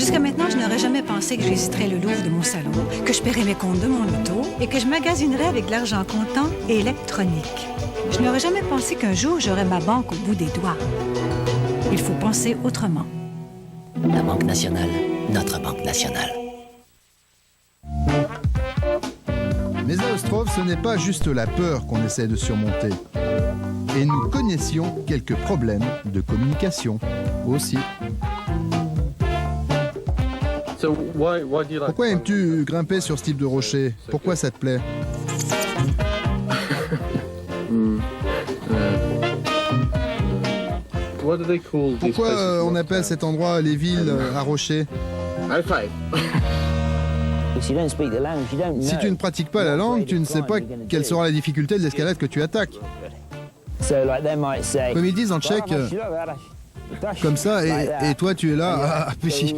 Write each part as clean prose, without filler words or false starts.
Jusqu'à maintenant, je n'aurais jamais pensé que je visiterais le Louvre de mon salon, que je paierais mes comptes de mon auto et que je magasinerais avec de l'argent comptant et électronique. Je n'aurais jamais pensé qu'un jour, j'aurais ma banque au bout des doigts. Il faut penser autrement. La Banque nationale, notre Banque nationale. Mais à Ostrov, ce n'est pas juste la peur qu'on essaie de surmonter. Et nous connaissions quelques problèmes de communication aussi. Pourquoi aimes-tu grimper sur ce type de rocher? Pourquoi ça te plaît? Pourquoi on appelle cet endroit les villes à rochers? Si tu ne pratiques pas la langue, tu ne sais pas quelle sera la difficulté de l'escalade que tu attaques. Comme ils disent en tchèque, comme ça, et toi tu es là, puis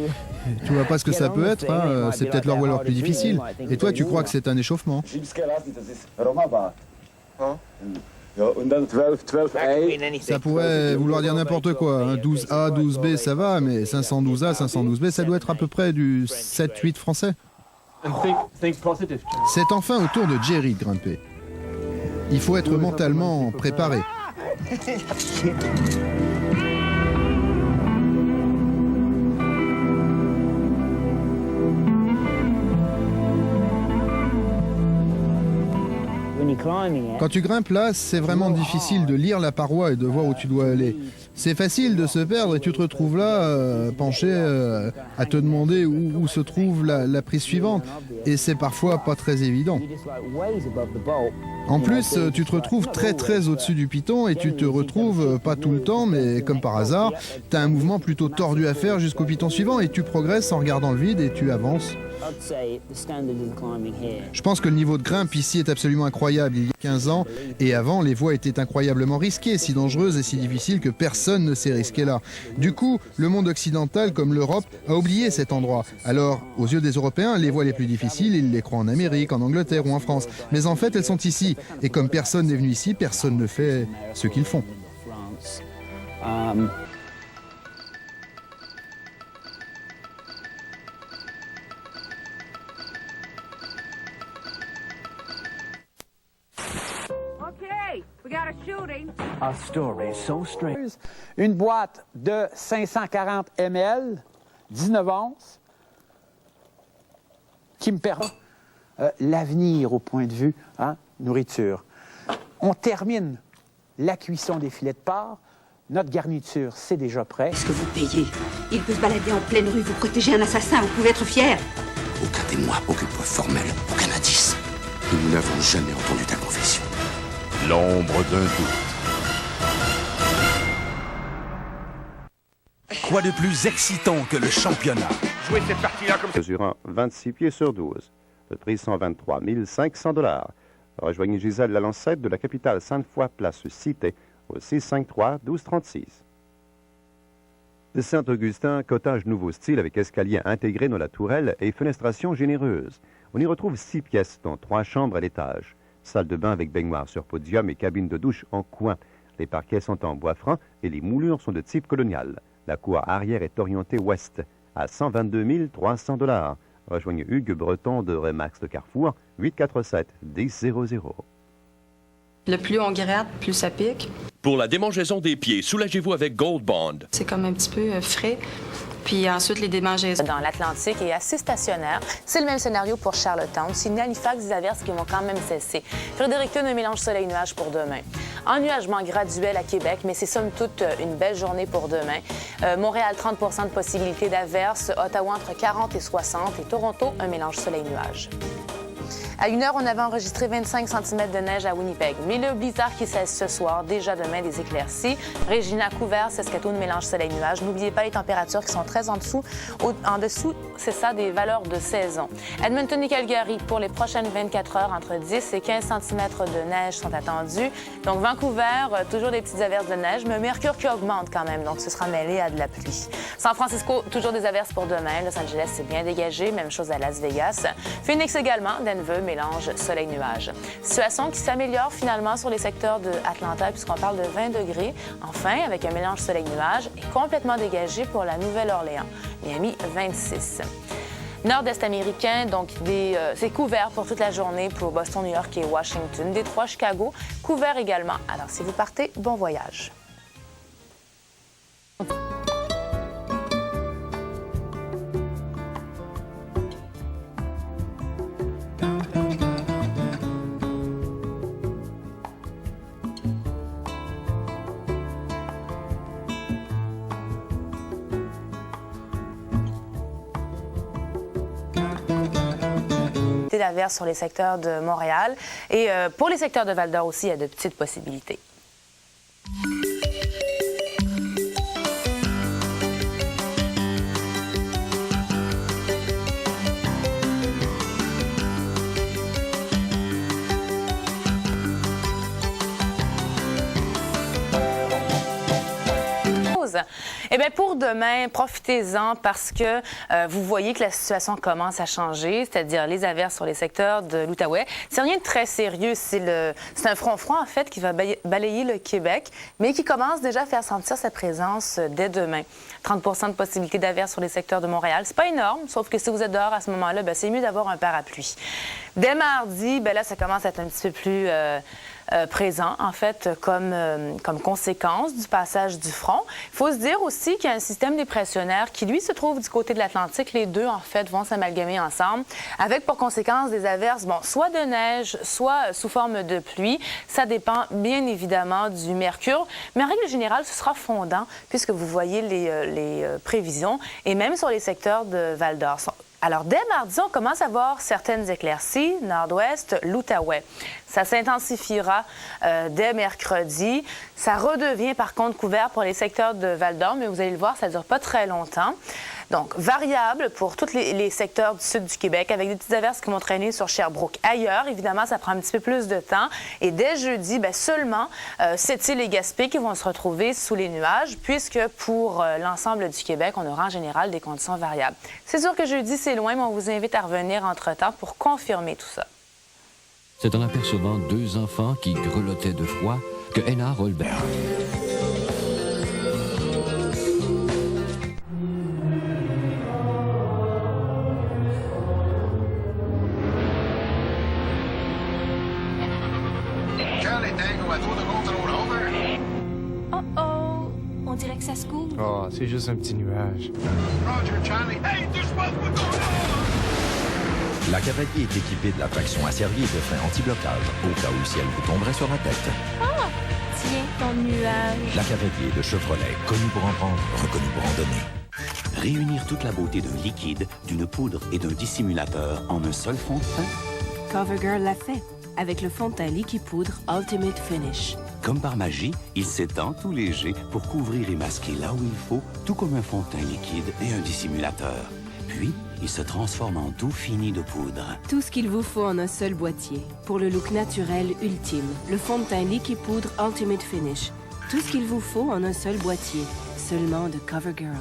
tu vois pas ce que ça peut être, hein, c'est peut-être leur ou alors plus difficile. Et toi tu crois que c'est un échauffement. Ça pourrait vouloir dire n'importe quoi, hein. 12A, 12B ça va, mais 512A, 512B ça doit être à peu près du 7-8 français. C'est enfin au tour de Jerry de grimper. Il faut être mentalement préparé. Quand tu grimpes là, c'est vraiment difficile de lire la paroi et de voir où tu dois aller. C'est facile de se perdre et tu te retrouves là, penché, à te demander où se trouve la prise suivante. Et c'est parfois pas très évident. En plus, tu te retrouves très au-dessus du piton et tu te retrouves, pas tout le temps, mais comme par hasard, tu as un mouvement plutôt tordu à faire jusqu'au piton suivant et tu progresses en regardant le vide et tu avances. Je pense que le niveau de grimpe ici est absolument incroyable. Il y a 15 ans et avant, les voies étaient incroyablement risquées, si dangereuses et si difficiles que personne ne s'est risqué là. Du coup, le monde occidental, comme l'Europe, a oublié cet endroit. Alors, aux yeux des Européens, les voies les plus difficiles, ils les croient en Amérique, en Angleterre ou en France. Mais en fait, elles sont ici. Et comme personne n'est venu ici, personne ne fait ce qu'ils font. A story so strange. Une boîte de 540 ml, 19 onces, qui me permet l'avenir au point de vue nourriture. On termine la cuisson des filets de porc. Notre garniture, c'est déjà prêt. Est-ce que vous payez? Il peut se balader en pleine rue, vous protégez un assassin, vous pouvez être fier. Aucun témoin, aucune preuve formelle, aucun indice. Et nous n'avons jamais entendu ta confession. L'ombre d'un doute. Quoi de plus excitant que le championnat? Jouez cette partie-là comme... Mesurant 26 pieds sur 12. Le prix 123 500 $. Rejoignez Gisèle Lalancette de la capitale Sainte-Foy, place Cité, au 653-1236. De Saint-Augustin, cottage nouveau style avec escalier intégré dans la tourelle et fenestration généreuse. On y retrouve 6 pièces, dont 3 chambres à l'étage. Salle de bain avec baignoire sur podium et cabine de douche en coin. Les parquets sont en bois franc et les moulures sont de type colonial. La cour arrière est orientée ouest, à 122 300 $. Rejoignez Hugues Breton de Remax de Carrefour, 847-1000. Le plus on gratte, plus ça pique. Pour la démangeaison des pieds, soulagez-vous avec Gold Bond. C'est comme un petit peu frais. Puis ensuite, les démangeaisons. Dans l'Atlantique et assez stationnaire. C'est le même scénario pour Charlottetown. Signe Halifax, des averses qui vont quand même cesser. Fredericton, un mélange soleil-nuage pour demain. Ennuagement graduel à Québec, mais c'est somme toute une belle journée pour demain. Montréal, 30 de possibilité d'averses. Ottawa, entre 40 et 60. Et Toronto, un mélange soleil-nuage. À 1h, on avait enregistré 25 cm de neige à Winnipeg. Mais le blizzard qui cesse ce soir, déjà demain des éclaircies. Regina couvert, Saskatoon, mélange soleil-nuage. N'oubliez pas les températures qui sont très en dessous. En dessous, c'est ça, des valeurs de saison. Edmonton et Calgary, pour les prochaines 24 heures, entre 10 et 15 cm de neige sont attendus. Donc Vancouver, toujours des petites averses de neige, mais mercure qui augmente quand même, donc ce sera mêlé à de la pluie. San Francisco, toujours des averses pour demain. Los Angeles, c'est bien dégagé. Même chose à Las Vegas. Phoenix également. Denver, mélange soleil-nuage. Situation qui s'améliore finalement sur les secteurs de Atlanta puisqu'on parle de 20 degrés. Enfin, avec un mélange soleil-nuage et complètement dégagé pour la Nouvelle-Orléans. Miami, 26. Nord-est américain, donc c'est couvert pour toute la journée pour Boston, New York et Washington. Détroit, Chicago, couvert également. Alors, si vous partez, bon voyage. D'averses sur les secteurs de Montréal. Et pour les secteurs de Val-d'Or aussi, il y a de petites possibilités. Eh bien, pour demain, profitez-en parce que vous voyez que la situation commence à changer, c'est-à-dire les averses sur les secteurs de l'Outaouais. C'est rien de très sérieux. C'est un front froid, en fait, qui va balayer le Québec, mais qui commence déjà à faire sentir sa présence dès demain. 30 % de possibilité d'averses sur les secteurs de Montréal. C'est pas énorme, sauf que si vous êtes dehors à ce moment-là, c'est mieux d'avoir un parapluie. Dès mardi, là, ça commence à être un petit peu plus présent, en fait, comme conséquence du passage du front. Il faut se dire aussi qu'il y a un système dépressionnaire qui, lui, se trouve du côté de l'Atlantique. Les deux, en fait, vont s'amalgamer ensemble, avec pour conséquence des averses, soit de neige, soit sous forme de pluie. Ça dépend, bien évidemment, du mercure. Mais en règle générale, ce sera fondant, puisque vous voyez les prévisions, et même sur les secteurs de Val-d'Or. Alors, dès mardi, on commence à voir certaines éclaircies, nord-ouest, l'Outaouais. Ça s'intensifiera dès mercredi. Ça redevient, par contre, couvert pour les secteurs de Val-d'Or, mais vous allez le voir, ça ne dure pas très longtemps. Donc, variable pour tous les secteurs du sud du Québec, avec des petites averses qui vont traîner sur Sherbrooke. Ailleurs, évidemment, ça prend un petit peu plus de temps. Et dès jeudi, seulement Sept-Îles et Gaspé qui vont se retrouver sous les nuages, puisque pour l'ensemble du Québec, on aura en général des conditions variables. C'est sûr que jeudi, c'est loin, mais on vous invite à revenir entre-temps pour confirmer tout ça. C'est en apercevant deux enfants qui grelottaient de froid que Anna Rolbert. Oh, on dirait que ça se couvre. Oh, c'est juste un petit nuage. Roger, Charlie. Hey, there's supposed to be going on! La cavalier est équipée de la traction aciérie et de freins anti-blocage, au cas où le ciel vous tomberait sur la tête. Ah! Tiens, ton nuage. La cavalier de Chevrolet, connue pour en prendre, reconnue pour en donner. Réunir toute la beauté d'un liquide, d'une poudre et d'un dissimulateur en un seul fond de teint? CoverGirl l'a fait, avec le fond de teint liquide poudre Ultimate Finish. Comme par magie, il s'étend tout léger pour couvrir et masquer là où il faut, tout comme un fond de teint liquide et un dissimulateur. Puis, il se transforme en tout fini de poudre. Tout ce qu'il vous faut en un seul boîtier. Pour le look naturel ultime, le fond de teint liquide poudre Ultimate Finish. Tout ce qu'il vous faut en un seul boîtier. Seulement de CoverGirl.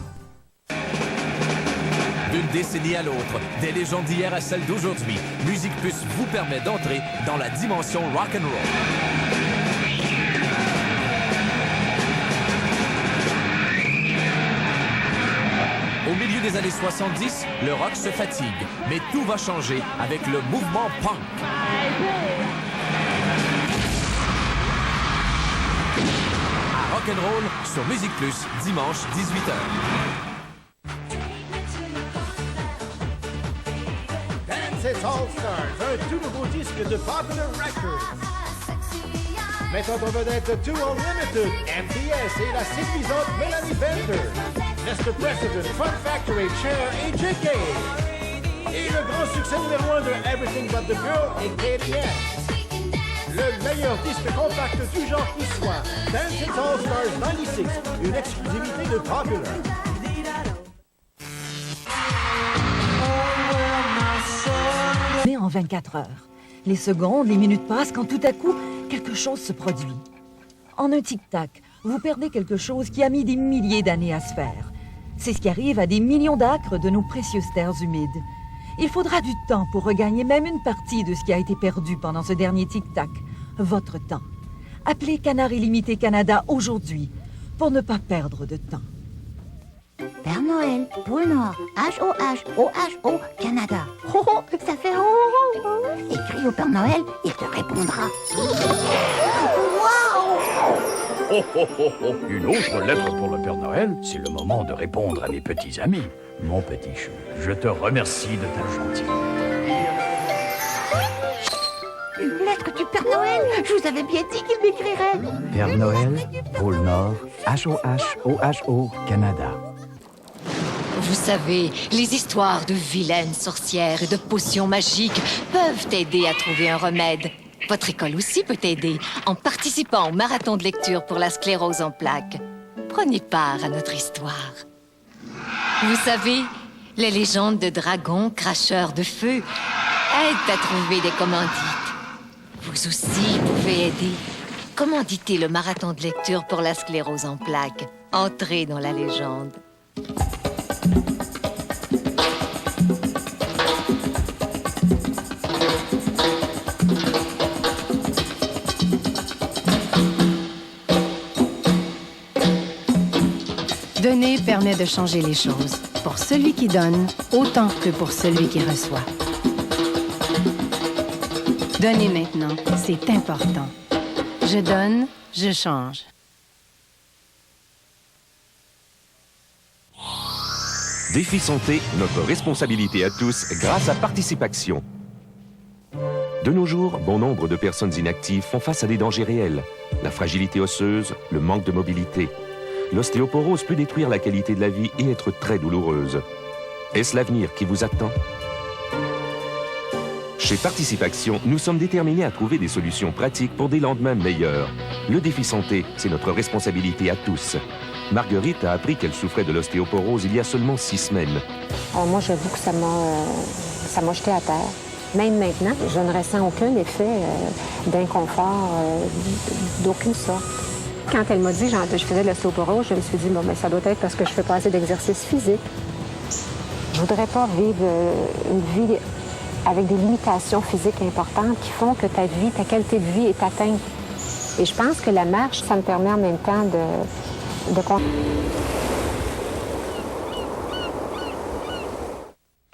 D'une décennie à l'autre, des légendes d'hier à celles d'aujourd'hui, Musique Plus vous permet d'entrer dans la dimension rock'n'roll. Au milieu des années 70, le rock se fatigue, mais tout va changer avec le mouvement punk. À rock'n'roll sur Musique Plus, dimanche 18h. Dance All Stars, un tout nouveau disque de Popular Records. Mettant en vedette Two Unlimited, MTS et la séduisante Melanie Bender. Mr. President, Fun Factory, Cher et JK. Et le grand succès numéro 1 de Everything But The Girl et KDS. Le meilleur disque compact du genre qui soit. Dance All Stars 96, une exclusivité de Popular. Mais en 24 heures. Les secondes, les minutes passent quand tout à coup, quelque chose se produit. En un tic-tac, vous perdez quelque chose qui a mis des milliers d'années à se faire. C'est ce qui arrive à des millions d'acres de nos précieuses terres humides. Il faudra du temps pour regagner même une partie de ce qui a été perdu pendant ce dernier tic-tac. Votre temps. Appelez Canard Illimité Canada aujourd'hui pour ne pas perdre de temps. Père Noël, Pôle Nord, H-O-H-O-H-O, Canada. Oh, oh, ça fait oh, oh, oh. Écris au Père Noël, il te répondra. Waouh! Oh, oh, oh, oh. Une autre lettre pour le Père Noël? C'est le moment de répondre à mes petits amis. Mon petit chou, je te remercie de ta gentillesse. Une lettre du Père Noël? Je vous avais bien dit qu'il m'écrirait. Père Noël, Pôle Nord, H-O-H-O-H-O, Canada. Vous savez, les histoires de vilaines sorcières et de potions magiques peuvent aider à trouver un remède. Votre école aussi peut aider en participant au marathon de lecture pour la sclérose en plaques. Prenez part à notre histoire. Vous savez, les légendes de dragons cracheurs de feu aident à trouver des commandites. Vous aussi pouvez aider. Commanditez le marathon de lecture pour la sclérose en plaques. Entrez dans la légende. Donner permet de changer les choses, pour celui qui donne autant que pour celui qui reçoit. Donner maintenant, c'est important. Je donne, je change. Défi Santé, notre responsabilité à tous grâce à Participation. De nos jours, bon nombre de personnes inactives font face à des dangers réels. La fragilité osseuse, le manque de mobilité. L'ostéoporose peut détruire la qualité de la vie et être très douloureuse. Est-ce l'avenir qui vous attend? Chez Participation, nous sommes déterminés à trouver des solutions pratiques pour des lendemains meilleurs. Le défi santé, c'est notre responsabilité à tous. Marguerite a appris qu'elle souffrait de l'ostéoporose il y a seulement 6 semaines. Moi, j'avoue que ça m'a jeté à terre. Même maintenant, je ne ressens aucun effet d'inconfort d'aucune sorte. Quand elle m'a dit que je faisais de l'ostéoporose, je me suis dit, bon, ça doit être parce que je fais pas assez d'exercice physique. Je voudrais pas vivre une vie avec des limitations physiques importantes qui font que ta qualité de vie est atteinte. Et je pense que la marche, ça me permet en même temps de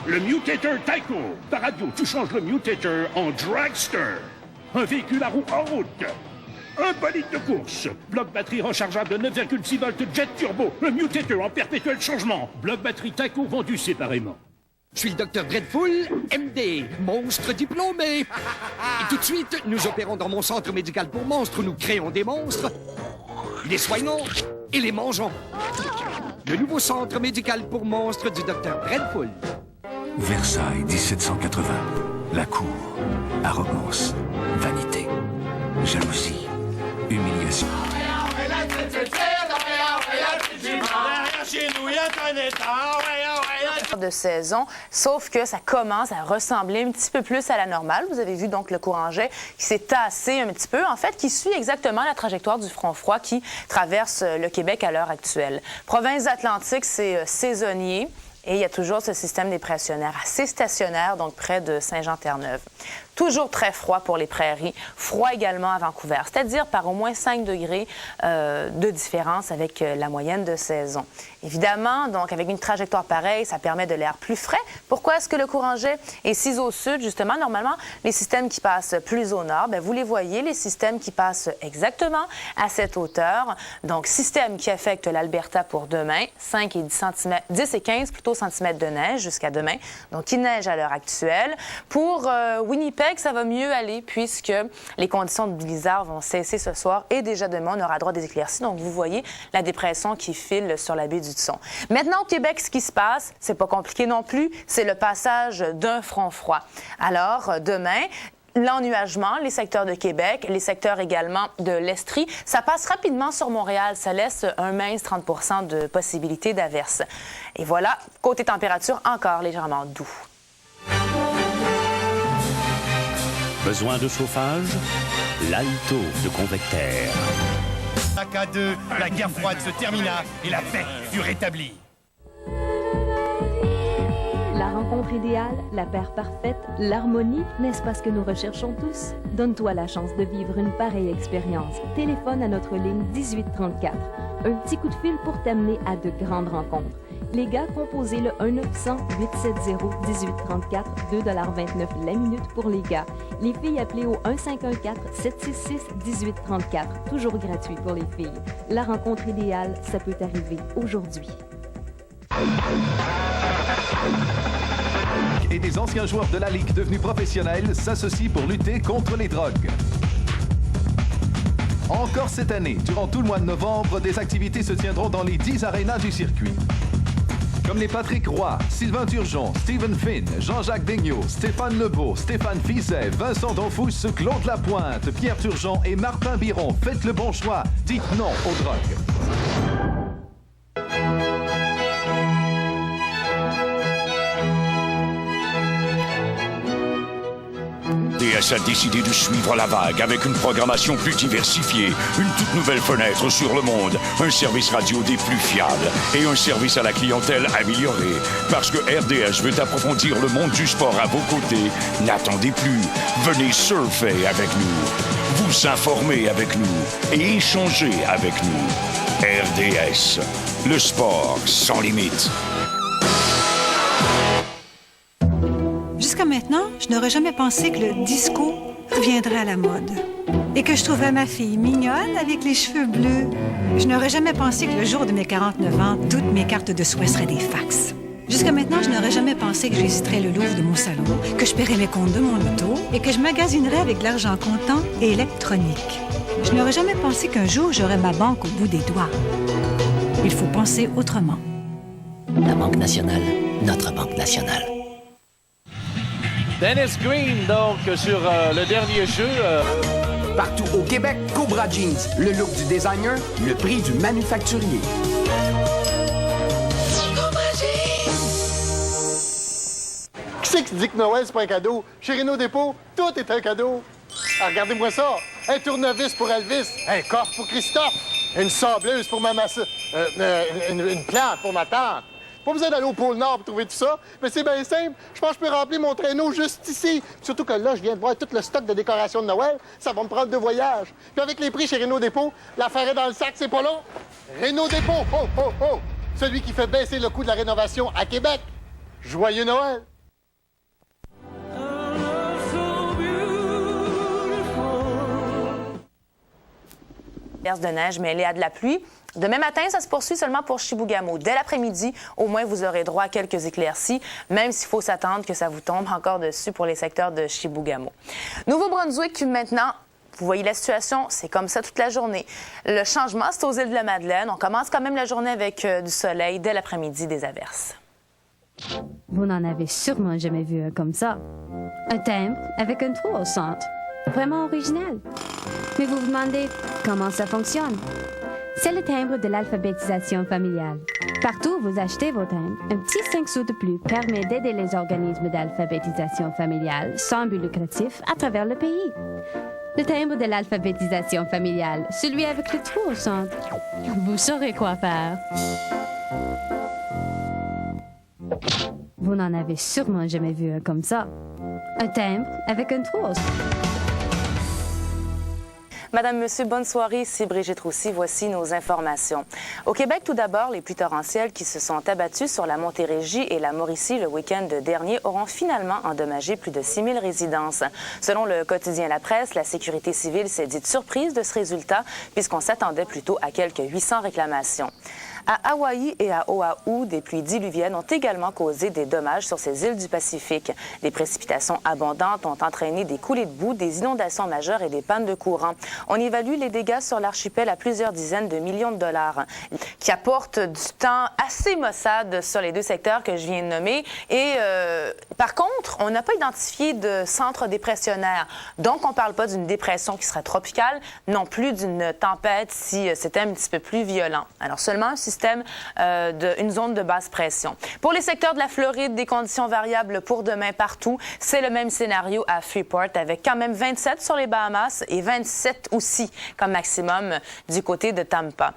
Le Mutator Tyco. Par radio, tu changes le Mutator en Dragster. Un véhicule à roues en route. Un bolide de course. Bloc batterie rechargeable de 9,6 volts jet turbo. Le Mutator en perpétuel changement. Bloc batterie Tyco vendu séparément. Je suis le docteur Dreadful, MD, monstre diplômé. Et tout de suite, nous opérons dans mon centre médical pour monstres. Nous créons des monstres, les soignons et les mangeons. Le nouveau centre médical pour monstres du docteur Dreadful. Versailles, 1780. La cour. Arrogance. Vanité. Jalousie. Humiliation. De saison, sauf que ça commence à ressembler un petit peu plus à la normale. Vous avez vu donc le courant jet qui s'est tassé un petit peu, en fait, qui suit exactement la trajectoire du front froid qui traverse le Québec à l'heure actuelle. Province Atlantique, c'est saisonnier. Et il y a toujours ce système dépressionnaire assez stationnaire, donc près de Saint-Jean-Terre-Neuve. Toujours très froid pour les prairies, froid également à Vancouver, c'est-à-dire par au moins 5 degrés de différence avec la moyenne de saison. Évidemment, donc avec une trajectoire pareille, ça permet de l'air plus frais. Pourquoi est-ce que le courant jet est si au sud? Justement, normalement, les systèmes qui passent plus au nord, bien, vous les voyez, les systèmes qui passent exactement à cette hauteur. Donc, système qui affecte l'Alberta pour demain, 5 et 10 et 15 plutôt centimètres de neige jusqu'à demain. Donc, il neige à l'heure actuelle. Pour Winnipeg, ça va mieux aller puisque les conditions de blizzard vont cesser ce soir et déjà demain, on aura droit à des éclaircies. Donc, vous voyez la dépression qui file sur la baie du Son. Maintenant, au Québec, ce qui se passe, c'est pas compliqué non plus, c'est le passage d'un front froid. Alors, demain, l'ennuagement, les secteurs de Québec, les secteurs également de l'Estrie, ça passe rapidement sur Montréal. Ça laisse un mince 30 % de possibilité d'averse. Et voilà, côté température, encore légèrement doux. Besoin de chauffage? L'Alto de Convectaire. AK2, la guerre froide se termina et la paix fut rétablie. La rencontre idéale idéal, la paire parfaite, l'harmonie, n'est-ce pas ce que nous recherchons tous? Donne-toi la chance de vivre une pareille expérience. Téléphone à notre ligne 1834. Un petit coup de fil pour t'amener à de grandes rencontres. Les gars, composez le 1-900-870-1834, 2,29 $ la minute pour les gars. Les filles, appelez au 1-514-766-1834, toujours gratuit pour les filles. La rencontre idéale, ça peut arriver aujourd'hui. Et des anciens joueurs de la Ligue devenus professionnels s'associent pour lutter contre les drogues. Encore cette année, durant tout le mois de novembre, des activités se tiendront dans les 10 arénas du circuit. Comme les Patrick Roy, Sylvain Turgeon, Stephen Finn, Jean-Jacques Daigneault, Stéphane Lebeau, Stéphane Fizet, Vincent Donfous, Claude Lapointe, Pierre Turgeon et Martin Biron. Faites le bon choix. Dites non aux drogues. DS a décidé de suivre la vague avec une programmation plus diversifiée, une toute nouvelle fenêtre sur le monde, un service radio des plus fiables et un service à la clientèle amélioré. Parce que RDS veut approfondir le monde du sport à vos côtés, n'attendez plus. Venez surfer avec nous, vous informer avec nous et échanger avec nous. RDS, le sport sans limite. Jusqu'à maintenant, je n'aurais jamais pensé que le disco reviendrait à la mode et que je trouverais ma fille mignonne avec les cheveux bleus. Je n'aurais jamais pensé que le jour de mes 49 ans, toutes mes cartes de souhait seraient des fax. Jusqu'à maintenant, je n'aurais jamais pensé que je visiterais le Louvre de mon salon, que je paierais mes comptes de mon auto et que je magasinerais avec de l'argent comptant et électronique. Je n'aurais jamais pensé qu'un jour, j'aurais ma banque au bout des doigts. Il faut penser autrement. La Banque nationale, notre Banque nationale. Dennis Green, donc, sur le dernier jeu. Partout au Québec, Cobra Jeans. Le look du designer, le prix du manufacturier. Cobra Jeans! Qui c'est qui dit que Noël, c'est pas un cadeau? Chez Renault Dépôt, tout est un cadeau. Ah, regardez-moi ça. Un tournevis pour Elvis. Un coffre pour Christophe. Une sableuse pour ma masse. Une plante pour ma tante. Pas besoin d'aller au pôle Nord pour trouver tout ça, mais c'est bien simple. Je pense que je peux remplir mon traîneau juste ici. Surtout que là, je viens de voir tout le stock de décoration de Noël. Ça va me prendre 2 voyages. Puis avec les prix chez Renault Dépôt, l'affaire est dans le sac, c'est pas long. Renault Dépôt, oh, oh, oh! Celui qui fait baisser le coût de la rénovation à Québec. Joyeux Noël! De neige mêlée à de la pluie. Demain matin, ça se poursuit seulement pour Chibougamau. Dès l'après-midi, au moins, vous aurez droit à quelques éclaircies, même s'il faut s'attendre que ça vous tombe encore dessus pour les secteurs de Chibougamau. Nouveau-Brunswick, maintenant, vous voyez la situation, c'est comme ça toute la journée. Le changement, c'est aux îles de la Madeleine. On commence quand même la journée avec du soleil. Dès l'après-midi, des averses. Vous n'en avez sûrement jamais vu un comme ça. Un timbre avec un trou au centre. Vraiment original. Mais vous vous demandez comment ça fonctionne? C'est le timbre de l'alphabétisation familiale. Partout où vous achetez vos timbres, un petit 5 sous de plus permet d'aider les organismes d'alphabétisation familiale sans but lucratif à travers le pays. Le timbre de l'alphabétisation familiale, celui avec le trou au centre. Vous saurez quoi faire. Vous n'en avez sûrement jamais vu un comme ça. Un timbre avec un trou au centre. Madame, Monsieur, bonne soirée. Ici Brigitte Roussy. Voici nos informations. Au Québec, tout d'abord, les pluies torrentielles qui se sont abattues sur la Montérégie et la Mauricie le week-end dernier auront finalement endommagé plus de 6 000 résidences. Selon le quotidien La Presse, la Sécurité civile s'est dite surprise de ce résultat puisqu'on s'attendait plutôt à quelques 800 réclamations. À Hawaï et à Oahu, des pluies diluviennes ont également causé des dommages sur ces îles du Pacifique. Des précipitations abondantes ont entraîné des coulées de boue, des inondations majeures et des pannes de courant. On évalue les dégâts sur l'archipel à plusieurs dizaines de millions de dollars, qui apportent du temps assez maussade sur les 2 secteurs que je viens de nommer. Et par contre, on n'a pas identifié de centre dépressionnaire. Donc, on ne parle pas d'une dépression qui serait tropicale, non plus d'une tempête si c'était un petit peu plus violent. Alors, seulement un système une zone de basse pression. Pour les secteurs de la Floride, des conditions variables pour demain partout. C'est le même scénario à Freeport avec quand même 27 sur les Bahamas et 27 aussi comme maximum du côté de Tampa.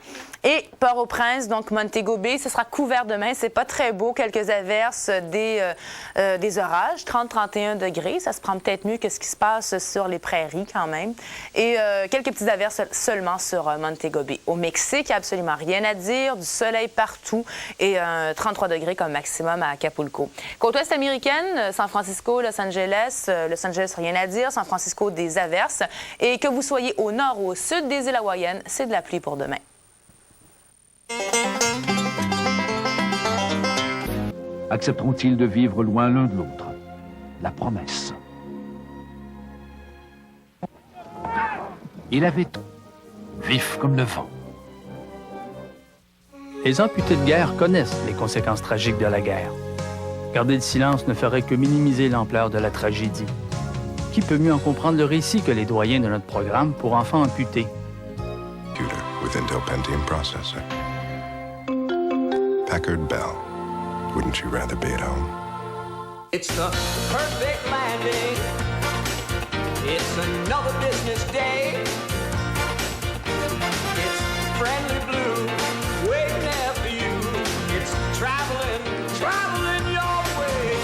Et Port-au-Prince, donc Montego Bay, ce sera couvert demain. C'est pas très beau, quelques averses, des orages, 30-31 degrés. Ça se prend peut-être mieux que ce qui se passe sur les prairies quand même. Et quelques petites averses seulement sur Montego Bay. Au Mexique, il n'y a absolument rien à dire, du soleil partout et 33 degrés comme maximum à Acapulco. Côte ouest américaine, San Francisco, Los Angeles, rien à dire. San Francisco, des averses. Et que vous soyez au nord ou au sud des îles hawaïennes, c'est de la pluie pour demain. Accepteront-ils de vivre loin l'un de l'autre? La promesse. Il avait tout, vif comme le vent. Les amputés de guerre connaissent les conséquences tragiques de la guerre. Garder le silence ne ferait que minimiser l'ampleur de la tragédie. Qui peut mieux en comprendre le récit que les doyens de notre programme pour enfants amputés? Computer with Intel Pentium processor. Packard Bell. Wouldn't you rather be at home? It's the perfect landing. It's another business day. It's friendly blue, waiting there for you. It's traveling your way.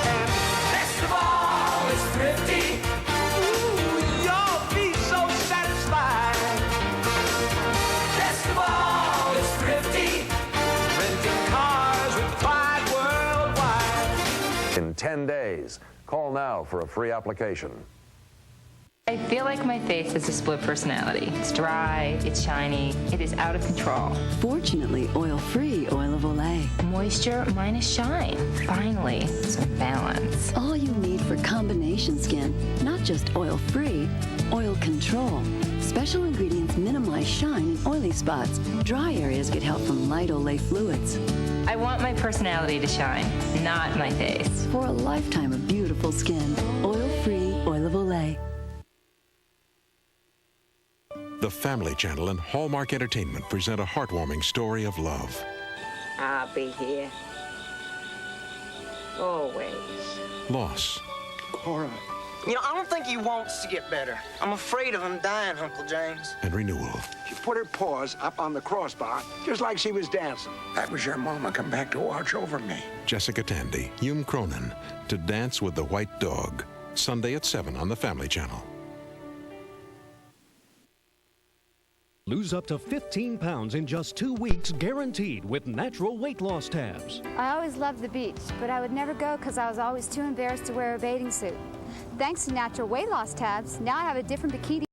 And best of all, it's thrifty. Ooh, you'll be so satisfied. Best of all, it's thrifty. Renting cars required worldwide. In 10 days. Call now for a free application. I feel like my face has a split personality. It's dry, it's shiny, it is out of control. Fortunately, oil-free Oil of Olay. Moisture minus shine. Finally, some balance. All you need for combination skin. Not just oil-free, oil control. Special ingredients minimize shine in oily spots. Dry areas get help from light Olay fluids. I want my personality to shine, not my face. For a lifetime of beautiful skin, oil-free Oil of Olay. The Family Channel and Hallmark Entertainment present a heartwarming story of love. I'll be here. Always. Loss. Cora. You know, I don't think he wants to get better. I'm afraid of him dying, Uncle James. And renewal. She put her paws up on the crossbar, just like she was dancing. That was your mama come back to watch over me. Jessica Tandy, Hume Cronin, To Dance with the White Dog. Sunday at 7 on the Family Channel. Lose up to 15 pounds in just 2 weeks, guaranteed, with natural weight loss tabs. I always loved the beach, but I would never go because I was always too embarrassed to wear a bathing suit. Thanks to natural weight loss tabs, now I have a different bikini